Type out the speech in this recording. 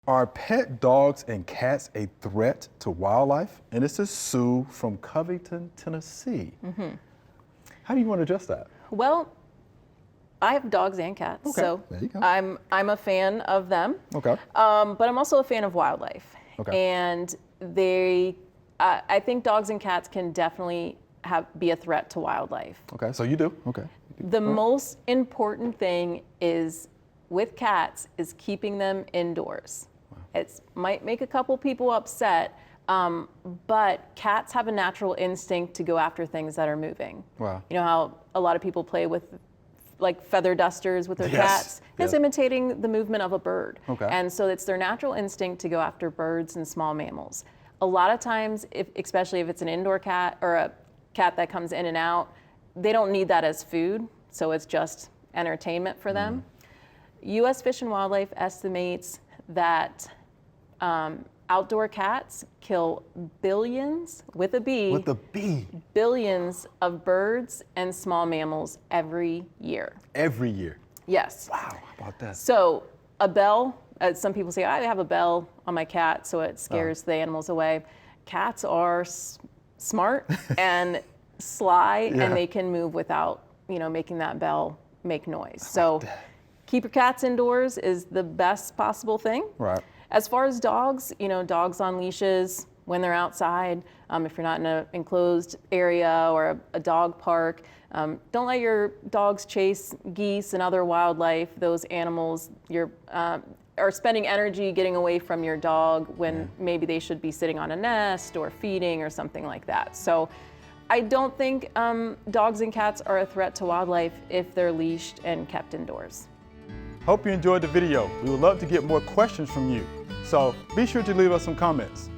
Are pet dogs and cats a threat to wildlife? And this is Sue from Covington, Tennessee. How do you want to address that? Well, I have dogs and cats, Okay, so there you go. I'm a fan of them. Okay. But I'm also a fan of wildlife. Okay. And I think dogs and cats can definitely be a threat to wildlife. Okay, so you do? Okay. The most important thing is with cats is keeping them indoors. It might make a couple people upset, but cats have a natural instinct to go after things that are moving. Wow. You know how a lot of people play with like feather dusters with their Yes, cats? It's yes. imitating the movement of a bird. Okay. And so it's their natural instinct to go after birds and small mammals. A lot of times, especially if it's an indoor cat or a cat that comes in and out, they don't need that as food, so it's just entertainment for them. U.S. Fish and Wildlife estimates that outdoor cats kill billions, with a B, With the B. billions of birds and small mammals every year. Every year. Yes. Wow, how about that? So a bell, some people say, I have a bell on my cat, so it scares the animals away. Cats are smart and sly, Yeah. and they can move without, making that bell make noise. So keep your cats indoors is the best possible thing. Right. As far as dogs, dogs on leashes when they're outside, if you're not in an enclosed area or a dog park, don't let your dogs chase geese and other wildlife. Those animals are spending energy getting away from your dog when maybe they should be sitting on a nest or feeding or something like that. So I don't think dogs and cats are a threat to wildlife if they're leashed and kept indoors. Hope you enjoyed the video. We would love to get more questions from you. So be sure to leave us some comments.